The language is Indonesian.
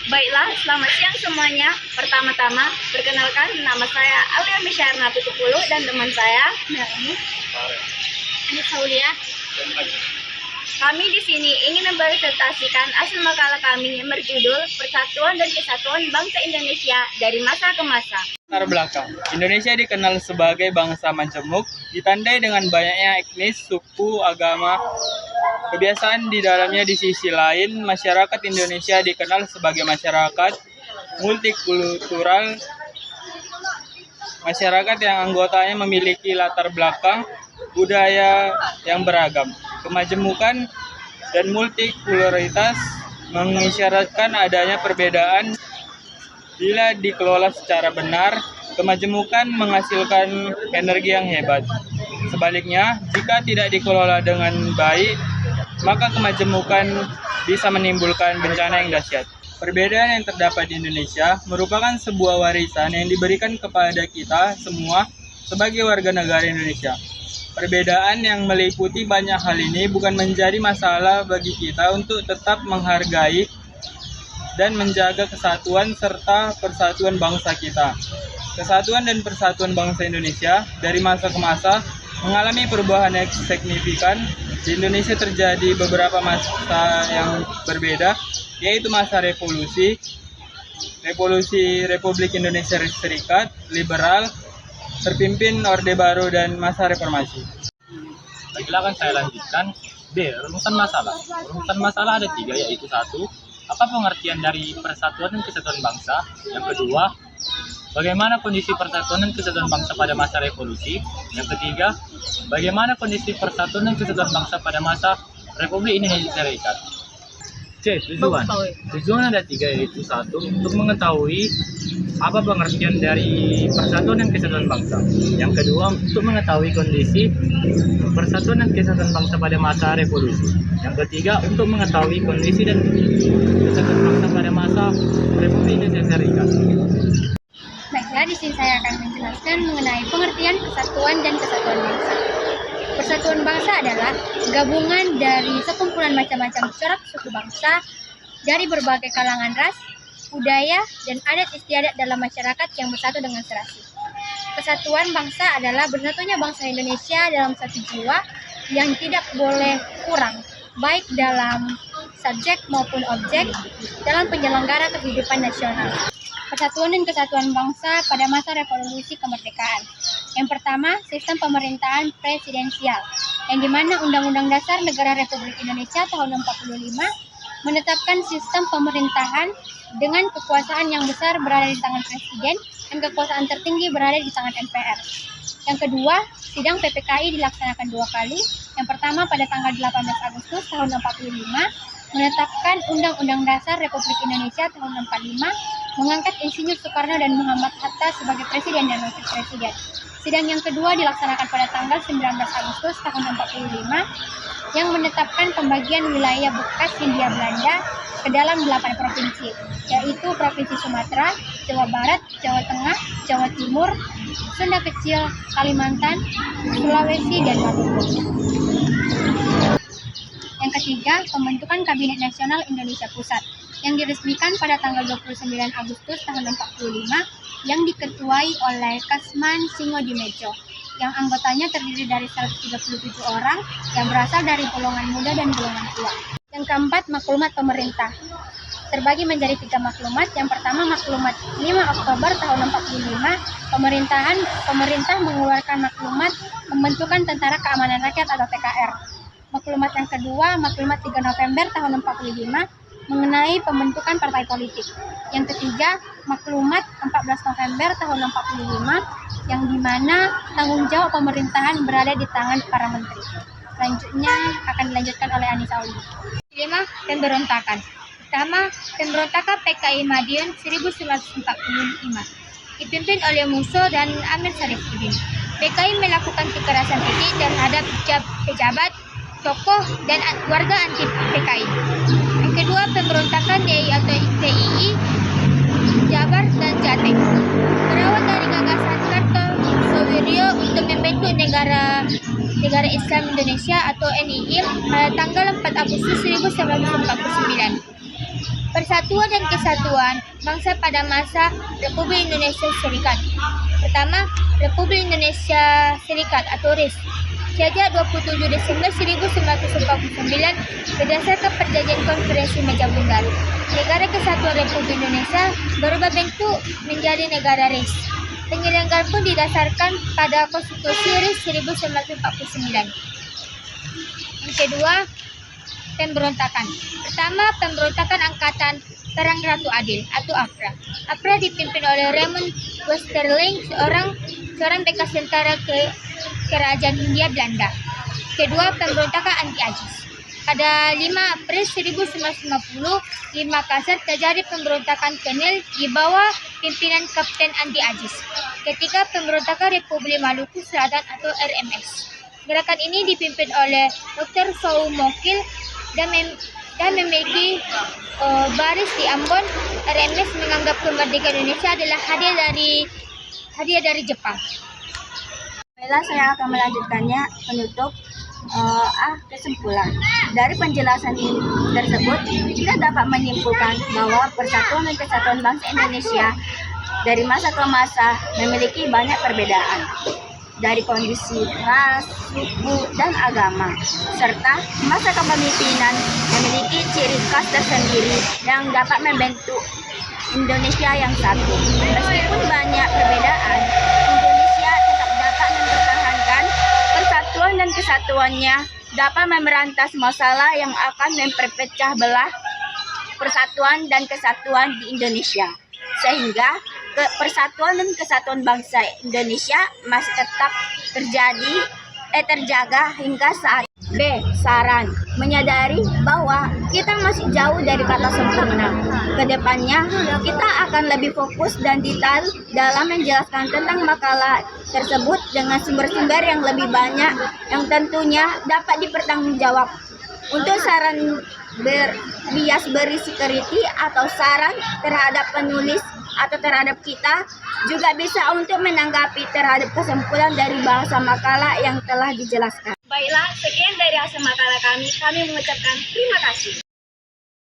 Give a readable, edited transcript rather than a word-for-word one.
Baiklah, selamat siang semuanya. Pertama-tama, perkenalkan nama saya Aulia Misyarna Pitupulu dan teman saya Melani Anis Saulia. Kami di sini ingin mempresentasikan hasil makalah kami yang berjudul Persatuan dan Kesatuan Bangsa Indonesia dari Masa ke Masa. Latar belakang. Indonesia dikenal sebagai bangsa majemuk, ditandai dengan banyaknya etnis, suku, agama, kebiasaan di dalamnya. Di sisi lain, masyarakat Indonesia dikenal sebagai masyarakat multikultural, masyarakat yang anggotanya memiliki latar belakang budaya yang beragam. Kemajemukan dan multikulturalitas mengisyaratkan adanya perbedaan. Bila dikelola secara benar, kemajemukan menghasilkan energi yang hebat. Sebaliknya, jika tidak dikelola dengan baik, maka kemajemukan bisa menimbulkan bencana yang dahsyat. Perbedaan yang terdapat di Indonesia merupakan sebuah warisan yang diberikan kepada kita semua sebagai warga negara Indonesia. Perbedaan yang meliputi banyak hal ini bukan menjadi masalah bagi kita untuk tetap menghargai dan menjaga kesatuan serta persatuan bangsa kita. Kesatuan dan persatuan bangsa Indonesia dari masa ke masa mengalami perubahan yang signifikan. Di Indonesia terjadi beberapa masa yang berbeda, yaitu masa revolusi Republik Indonesia Serikat, liberal, terpimpin Orde Baru, dan masa reformasi. Baiklah, akan saya lanjutkan. B. Rumusan masalah. Rumusan masalah ada 3, yaitu 1. Apa pengertian dari persatuan dan kesatuan bangsa? Yang kedua, bagaimana kondisi persatuan dan kesatuan bangsa pada masa revolusi? Yang ketiga, bagaimana kondisi persatuan dan kesatuan bangsa pada masa Republik Indonesia Serikat? C. Tujuan. Tujuan ada 3, yaitu 1. Untuk mengetahui apa pengertian dari persatuan dan kesatuan bangsa. Yang kedua, untuk mengetahui kondisi persatuan dan kesatuan bangsa pada masa revolusi. Yang ketiga, untuk mengetahui kondisi dan kesatuan bangsa pada masa Republik Indonesia Serikat. Baiklah, di sini saya akan menjelaskan mengenai pengertian persatuan dan kesatuan bangsa. Persatuan bangsa adalah gabungan dari sekumpulan macam-macam corak suku bangsa dari berbagai kalangan ras, budaya, dan adat istiadat dalam masyarakat yang bersatu dengan serasi. Kesatuan bangsa adalah bersatunya bangsa Indonesia dalam satu jiwa yang tidak boleh kurang, baik dalam subjek maupun objek dalam penyelenggara kehidupan nasional. Persatuan dan kesatuan bangsa pada masa revolusi kemerdekaan. Yang pertama, sistem pemerintahan presidensial, yang dimana Undang-Undang Dasar Negara Republik Indonesia tahun 45 menetapkan sistem pemerintahan dengan kekuasaan yang besar berada di tangan Presiden dan kekuasaan tertinggi berada di tangan MPR. Yang kedua, sidang PPKI dilaksanakan 2 kali. Yang pertama pada tanggal 18 Agustus tahun 45 menetapkan Undang-Undang Dasar Republik Indonesia tahun 45 mengangkat Insinyur Soekarno dan Muhammad Hatta sebagai Presiden dan Wakil Presiden. Sidang yang kedua dilaksanakan pada tanggal 19 Agustus tahun 45 yang menetapkan pembagian wilayah bekas Hindia Belanda ke dalam 8 provinsi, yaitu Provinsi Sumatera, Jawa Barat, Jawa Tengah, Jawa Timur, Sunda Kecil, Kalimantan, Sulawesi, dan Maluku. Yang ketiga, pembentukan Kabinet Nasional Indonesia Pusat yang diresmikan pada tanggal 29 Agustus tahun 45 yang diketuai oleh Kasman Singodimedjo, yang anggotanya terdiri dari 137 orang yang berasal dari golongan muda dan golongan tua. Yang keempat, maklumat pemerintah. Terbagi menjadi 3 maklumat. Yang pertama, maklumat 5 Oktober tahun 45, pemerintah mengeluarkan maklumat pembentukan Tentara Keamanan Rakyat atau TKR. Maklumat yang kedua, maklumat 3 November tahun 45 mengenai pembentukan partai politik. Yang ketiga, maklumat 14 November tahun 45 yang dimana tanggung jawab pemerintahan berada di tangan para menteri. Selanjutnya akan dilanjutkan oleh Anissa Auli. 5. Pemberontakan. Pertama, pemberontakan PKI Madiun 1945 dipimpin oleh Musso dan Amir Syarifuddin. PKI melakukan kekerasan fisik terhadap pejabat, tokoh, dan warga anti PKI. Yang kedua, pemberontakan DI atau DII, Jabar dan Jateng. Berawal dari gagasan Kartosoewirjo untuk membentuk negara Islam Indonesia atau NII pada tanggal 4 Agustus 1949. Persatuan dan Kesatuan Bangsa pada masa Republik Indonesia Serikat. Pertama, Republik Indonesia Serikat atau RIS. Sejak 27 Desember 1949 berdasarkan Perjanjian Konferensi Meja Bundar, Negara Kesatuan Republik Indonesia berubah bentuk menjadi negara RIS. Penyelenggaraan pun didasarkan pada Konstitusi RIS 1949. Yang kedua, pemberontakan. Pertama, pemberontakan Angkatan Perang Ratu Adil atau APRA. APRA dipimpin oleh Raymond Westerling, seorang bekas tentara Kerajaan Hindia Belanda. Kedua, pemberontakan anti-Ajis. Pada 5 April 1950 di Makassar terjadi pemberontakan Kenil di bawah pimpinan Kapten Andi Ajis ketika pemberontakan Republik Maluku Selatan atau RMS. Gerakan ini dipimpin oleh Dr. Fau Mokil dan memiliki baris di Ambon. RMS menganggap kemerdekaan Indonesia adalah hadiah dari Jepang. Baiklah, saya akan melanjutkannya penutup kesimpulan. Dari penjelasan tersebut, kita dapat menyimpulkan bahwa Persatuan dan Kesatuan Bangsa Indonesia dari masa ke masa memiliki banyak perbedaan dari kondisi ras, suku, dan agama, serta masa kepemimpinan memiliki ciri khas tersendiri yang dapat membentuk Indonesia yang satu. Meskipun banyak perbedaan, Indonesia tetap dapat mempertahankan persatuan dan kesatuannya, dapat memberantas masalah yang akan memperpecah belah persatuan dan kesatuan di Indonesia, sehingga persatuan dan kesatuan bangsa Indonesia masih tetap terjaga hingga saat. B. Saran. Menyadari bahwa kita masih jauh dari kata sempurna. Kedepannya, kita akan lebih fokus dan detail dalam menjelaskan tentang makalah tersebut dengan sumber-sumber yang lebih banyak yang tentunya dapat dipertanggungjawab. Untuk saran berbias berisi kritik atau saran terhadap penulis atau terhadap kita juga bisa untuk menanggapi terhadap kesimpulan dari bahasa makalah yang telah dijelaskan. Baiklah, sekian dari hasil makalah kami. Kami mengucapkan terima kasih.